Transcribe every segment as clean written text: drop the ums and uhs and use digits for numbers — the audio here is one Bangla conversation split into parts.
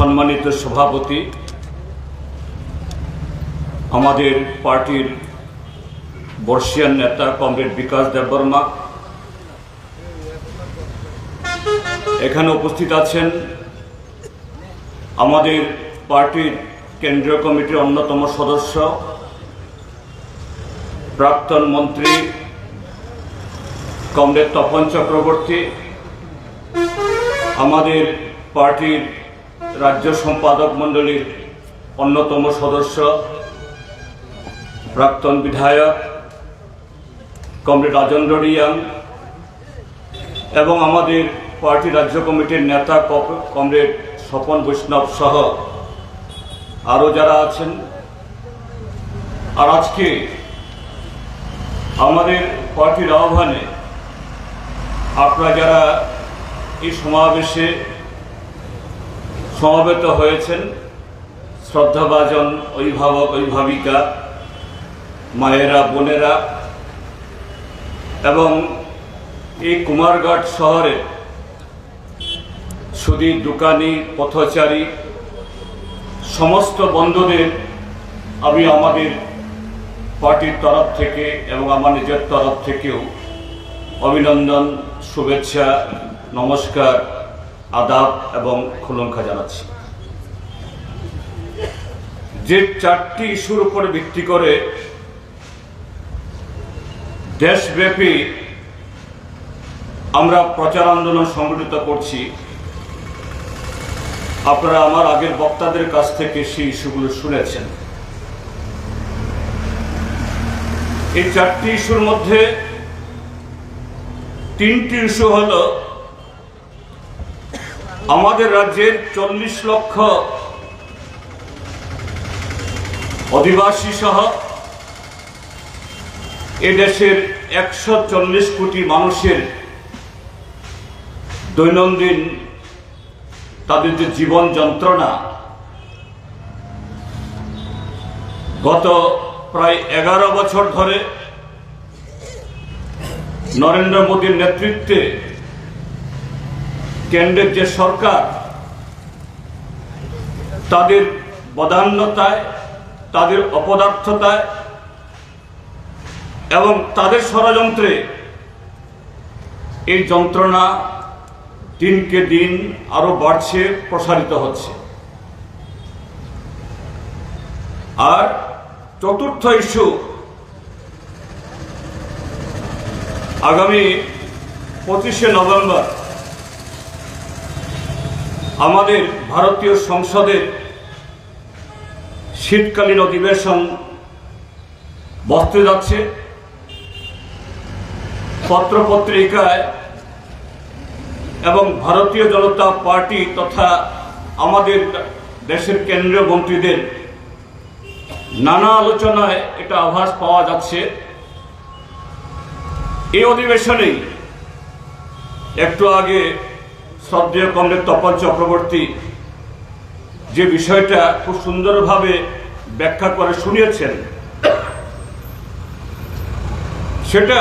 সম্মানিত সভাপতি, আমাদের পার্টির বর্ষিয়ান নেতা কমরেড বিকাশ দেববর্মা, এখানে উপস্থিত আছেন আমাদের পার্টির কেন্দ্রীয় কমিটির অন্যতম সদস্য প্রাক্তন মন্ত্রী কমরেড তপন চক্রবর্তী, আমাদের পার্টির রাজ্য সম্পাদক মণ্ডলীর অন্যতম সদস্য প্রাক্তন বিধায়ক কমরেড রাজেন্দ্র রিয়াং এবং আমাদের পার্টি রাজ্য কমিটির নেতা কমরেড স্বপন বৈষ্ণব সহ আরও যারা আছেন। আর আজকে আমাদের পার্টির আহ্বানে আপনারা যারা এই সমাবেশে সমবেত হয়েছেন, শ্রদ্ধাভাজন অভিভাবক অভিভাবিকা, মায়েরা, বোনেরা এবং এই কুমারঘাট শহরে সুদী, দোকানি, পথচারী সমস্ত বন্ধুদের আমি আমাদের পার্টির তরফ থেকে এবং আমার নিজের তরফ থেকেও অভিনন্দন, শুভেচ্ছা, নমস্কার, আদাব এবং খুলুমখা জানাচ্ছি। যে চারটি ইস্যুর উপর ভিত্তি করে দেশব্যাপী আমরা প্রচার আন্দোলন সংগঠিত করছি, আপনারা আমার আগের বক্তাদের কাছ থেকে সেই ইস্যুগুলো শুনেছেন। এই চারটি ইস্যুর মধ্যে তিনটি ইস্যু হল আমাদের রাজ্যের 40 লক্ষ অধিবাসী সহ এ দেশের 140 কোটি মানুষের দৈনন্দিন তাদের যে জীবন যন্ত্রণা, গত প্রায় 11 বছর ধরে নরেন্দ্র মোদীর নেতৃত্বে কেন্দ্রের যে সরকার, তাদের বদান্যতায়, তাদের অপদার্থতায় এবং তাদের ষড়যন্ত্রে এই যন্ত্রণা দিনকে দিন আরো বাড়ছে, প্রসারিত হচ্ছে। আর চতুর্থ ইস্যু, আগামী 25শে নভেম্বর আমাদের ভারতীয় সংসদের শীতকালীন অধিবেশন বসতে যাচ্ছে। পত্রপত্রিকায় এবং ভারতীয় জনতা পার্টি তথা আমাদের দেশের কেন্দ্রীয় মন্ত্রীদের নানা আলোচনায় এটা আভাস পাওয়া যাচ্ছে। এই অধিবেশনেই একটু আগে শ্রদ্ধেয় কমরেড তপন চক্রবর্তী যে বিষয়টা খুব সুন্দরভাবে ব্যাখ্যা করে শুনিয়েছেন, সেটা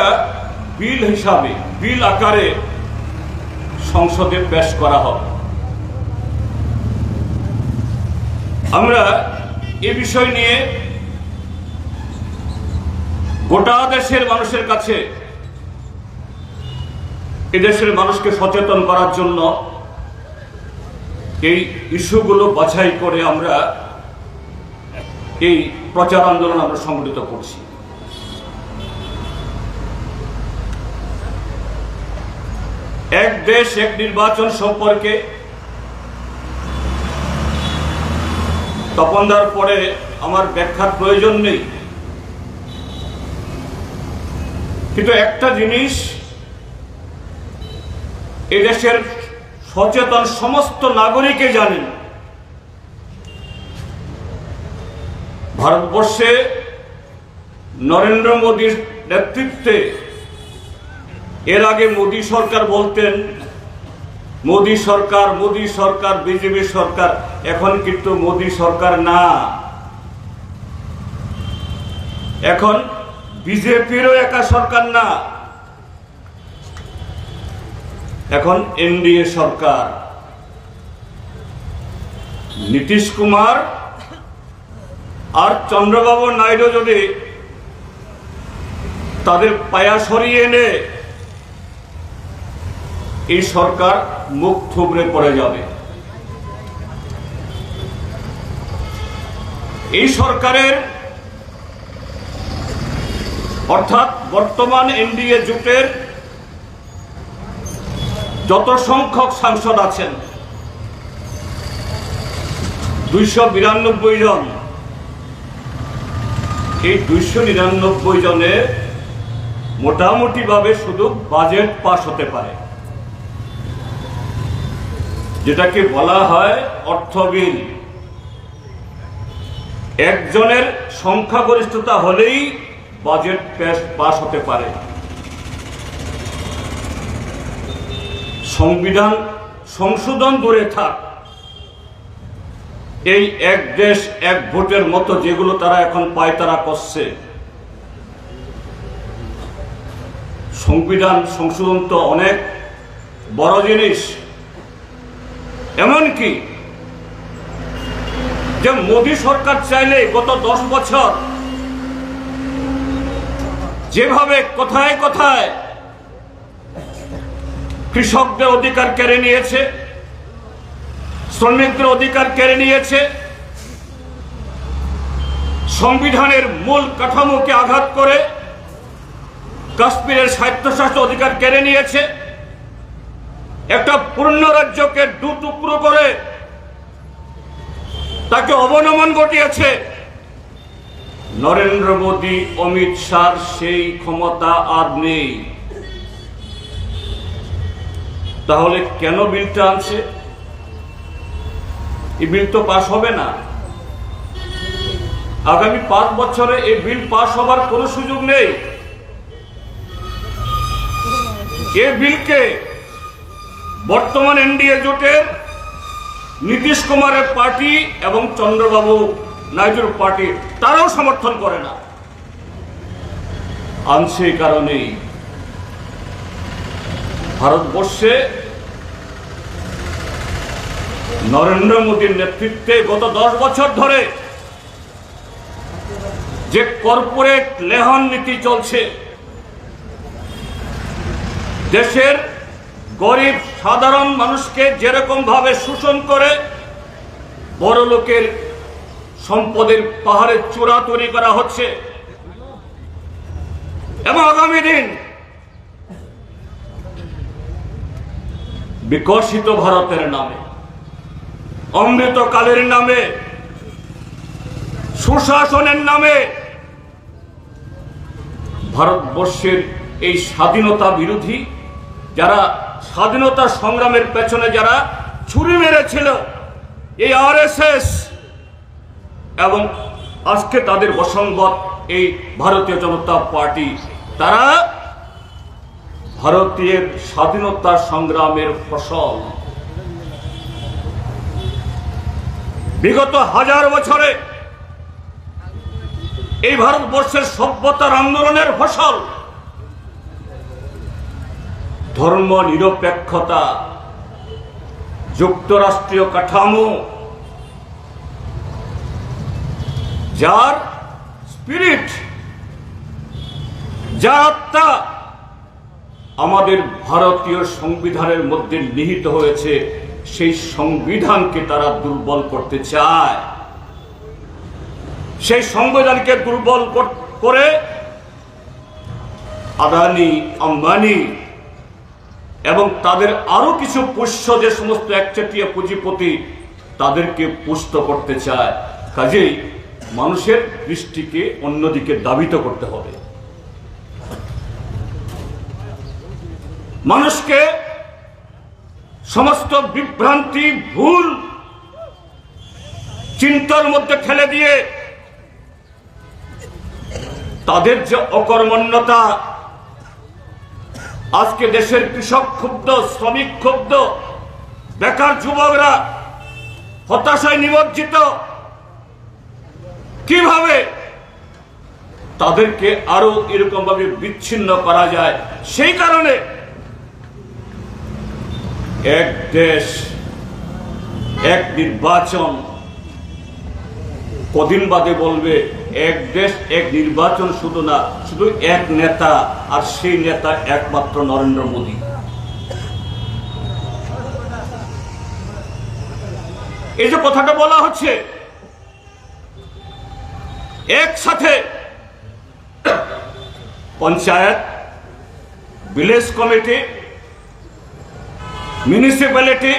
বিল হিসাবে, বিল আকারে সংসদে পেশ করা হবে। আমরা এ বিষয় নিয়ে গোটা দেশের মানুষের কাছে, এদেশের মানুষকে সচেতন করার জন্য এই ইস্যুগুলো বাছাই করে আমরা এই প্রচার আন্দোলন আমরা সংগঠিত করছি। এক দেশ এক নির্বাচন সম্পর্কে তপনদার পরে আমার ব্যাখ্যার প্রয়োজন নেই, কিন্তু একটা জিনিস এদেশের সচেতন সমস্ত নাগরিকে জানেন, ভারতবর্ষে নরেন্দ্র মোদীর নেতৃত্বে, এর আগে মোদী সরকার বলতেন মোদী সরকার, মোদী সরকার, বিজেপি সরকার, এখন কিন্তু মোদী সরকার না, এখন বিজেপিরও একা সরকার না, এখন এনডিএ সরকার। নীতিশ কুমার আর চন্দ্রবাবু নাইডু যদি তাদের পায়া সরিয়ে এনে এই সরকার মুখ থুবড়ে পড়ে যাবে। এই সরকারের অর্থাৎ বর্তমান এনডিএ জোটের যত সংখ্যক সাংসদ আছেন 292 জন, এই 299 জনে মোটামুটি ভাবে শুধু বাজেট পাস হতে পারে, যেটাকে বলা হয় অর্থ বিল। একজনের সংখ্যাগরিষ্ঠতা হলেই বাজেট পাস হতে পারে। সংবিধান সংশোধন দূরে থাক, এই এক দেশ এক ভোটের মতো যেগুলো তারা এখন পায়তারা করছে, সংবিধান সংশোধন তো অনেক বড় জিনিস। এমনকি যে মোদী সরকার চাইলে গত 10 বছর যেভাবে কোথায় কোথায় কৃষকদের অধিকার কেড়ে নিয়েছে, শ্রমিকদের অধিকার কেড়ে নিয়েছে, সংবিধানের মূল কাঠামোকে আঘাত করে কাশ্মীরের স্বায়ত্তশাসিত অধিকার কেড়ে নিয়েছে, একটা পূর্ণ রাজ্যকে 2 টুকরো করে তাকে অবনমন ঘটিয়েছে। নরেন্দ্র মোদী, অমিত শাহর সেই ক্ষমতা আর নেই। তাহলে কেন বিলটা আনছে? এই বিল তো পাস হবে না। আগামী 5 বছরে এই বিল পাস হবার কোনো সুযোগ নেই। এই বিলকে বর্তমান এনডিএ জোটের নীতিশ কুমারের পার্টি এবং চন্দ্রবাবু নাইডুর পার্টি তারাও সমর্থন করে না। আনছে এই কারণেই ভারতবর্ষে নরেন্দ্র মোদীর নেতৃত্বে গত 10 বছর ধরে যে কর্পোরেট লেহন নীতি চলছে, দেশের গরিব সাধারণ মানুষকে যেরকম ভাবে শোষণ করে বড় লোকের সম্পদের পাহাড়ের চূড়া তৈরি করা হচ্ছে, এবং আগামী দিন বিকশিত ভারতের নামে, অমৃতকালের নামে, সুশাসনের নামে ভারতবর্ষের এই স্বাধীনতা বিরোধী, যারা স্বাধীনতা সংগ্রামের পেছনে যারা ছুরি মেরেছিল, এই আরএসএস এবং আজকে তাদের বসংগত এই ভারতীয় জনতা পার্টি, তারা ভারতীয় স্বাধীনতা সংগ্রামের ফসল। বিগত 1000 বছরে এই ভারতবর্ষের সভ্যতার আন্দোলনের ফসল। ধর্ম নিরপেক্ষতা, যুক্তরাষ্ট্রীয় কাঠামো, যার স্পিরিট, যার আত্মা আমাদের ভারতীয় সংবিধানের মধ্যে নিহিত হয়েছে, সেই সংবিধানকে তারা দুর্বল করতে চায়। সেই সংবিধানকে দুর্বল করে আদানি, আম্বানি এবং তাদের আরো কিছু পোষ্য যে সমস্ত একচেটিয়া পুঁজিপতি, তাদেরকে পুষ্ট করতে চায়। কাজেই মানুষের দৃষ্টিকে অন্যদিকে ধাবিত করতে হবে। মানুষকে সমস্ত বিভ্রান্তি, ভুল চিন্তার মধ্যে ঠেলে দিয়ে তাদের যে অকর্মণ্যতা, আজকে দেশের কৃষক ক্ষুব্ধ, শ্রমিক ক্ষুব্ধ, বেকার যুবকরা হতাশায় নিমজ্জিত, কিভাবে তাদেরকে আরো এরকম ভাবে বিচ্ছিন্ন করা যায়, সেই কারণে এক দেশ, এক নির্বাচন, কদিন বাদে বলবে এক দেশ এক নির্বাচন, শুধু না, শুধু এক নেতা, আর সেই নেতা একমাত্র নরেন্দ্র মোদী। এই যে কথাটা বলা হচ্ছে, একসাথে পঞ্চায়েত, ভিলেজ কমিটি, মিউনিসিপ্যালিটি,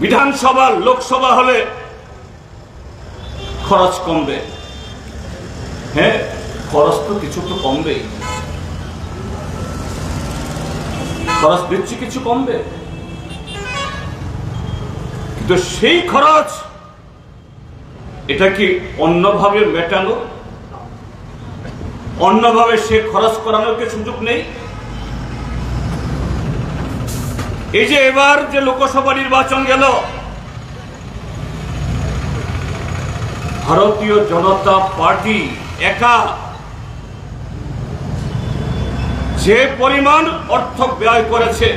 বিধানসভা, লোকসভা হলে খরচ কমবে। হ্যাঁ, খরচ তো কিছু তো কমবেই, খরচ দিচ্ছি কিছু কমবে, কিন্তু সেই খরচ এটা কি অন্যভাবে মেটানো, অন্যভাবে সে খরচ করানোর কি সুযোগ নেই? এই যে এবার যে লোকসভা নির্বাচন গেল, ভারতীয় জনতা পার্টি একা যে পরিমাণ অর্থ ব্যয় করেছে,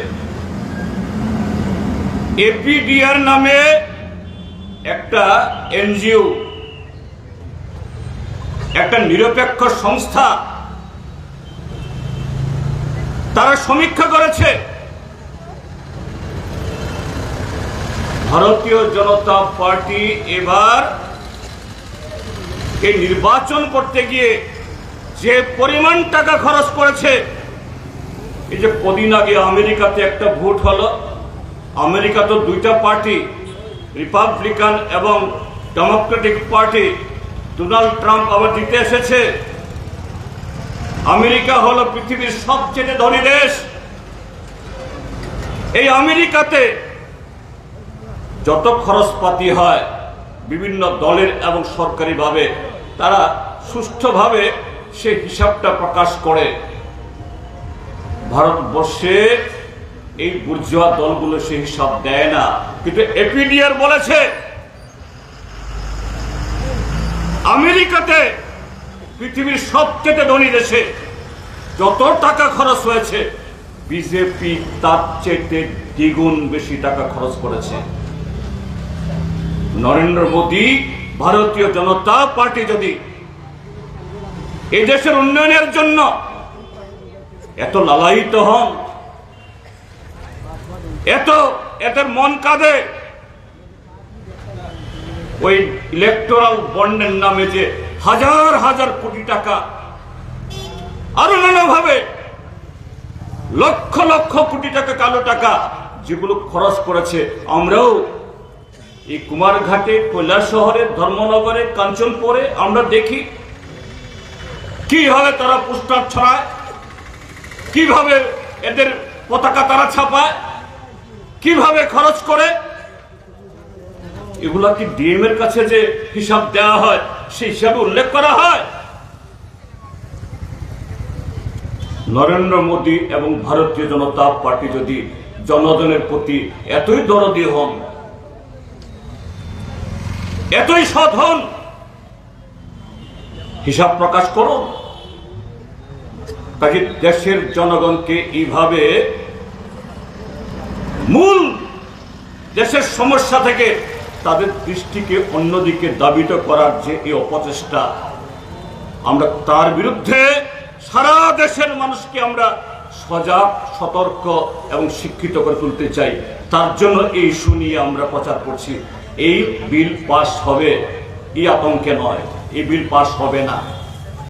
এপিডিআর নামে একটা এনজিও, একটা নিরপেক্ষ সংস্থা, তারা সমীক্ষা করেছে ভারতীয় জনতা পার্টি এবার এই নির্বাচন করতে গিয়ে যে পরিমাণ টাকা খরচ করেছে। এই যে কদিন আগে আমেরিকাতে একটা ভোট হলো, আমেরিকা তো দুইটা পার্টি, রিপাবলিকান এবং ডেমোক্রেটিক পার্টি, ডোনাল্ড ট্রাম্প আবার জিতে এসেছে। আমেরিকা হলো পৃথিবীর সবচেয়ে ধনী দেশ। এই আমেরিকাতে যত খরচপাতি হয় বিভিন্ন দলের এবং সরকারিভাবে, তারা সুষ্ঠুভাবে সে হিসাবটা প্রকাশ করে। ভারতবর্ষে এই বুর্জোয়া দলগুলো সে হিসাব দেয় না, কিন্তু এপিডিআর বলেছে আমেরিকাতে পৃথিবীর সবচেয়ে ধনী দেশে যত টাকা খরচ হয়েছে, বিজেপি তার চেয়ে দ্বিগুণ বেশি টাকা খরচ করেছে। নরেন্দ্র মোদী, ভারতীয় জনতা পার্টি যদি এই দেশের উন্নয়নের জন্য এত লালায়িত হন, এদের মন কাঁদে, ওই ইলেকটোরাল বন্ডের নামে যে হাজার হাজার কোটি টাকা, আরো নানাভাবে লক্ষ লক্ষ কোটি টাকা, কালো টাকা যেগুলো খরচ করেছে, আমরাও এই কুমারঘাটে, কৈলাসহরে, ধর্মনগরে, কাঞ্চনপুরে আমরা দেখি কিভাবে তারা পোস্টার ছড়ায়, কিভাবে এদের পতাকা তারা ছাপায়, কিভাবে খরচ করে। এগুলা কি ডিএম এর কাছে যে হিসাব দেওয়া হয় সেই হিসাবে উল্লেখ করা হয়? নরেন্দ্র মোদী এবং ভারতীয় জনতা পার্টি যদি জনগণের প্রতি এতই দরদি হন, এতই সৎ হন, হিসাব প্রকাশ করুন। তাকে দেশের জনগণকে এইভাবে মূল দেশের সমস্যা থেকে তাদের দৃষ্টিকে অন্যদিকে দাবিত করার যে এই অপচেষ্টা, আমরা তার বিরুদ্ধে সারা দেশের মানুষকে আমরা সজাগ, সতর্ক এবং শিক্ষিত করে তুলতে চাই। তার জন্য এই ইস্যু নিয়ে আমরা প্রচার করছি। এই বিল পাস হবে এই আতঙ্কে নয়, এই বিল পাস হবে না।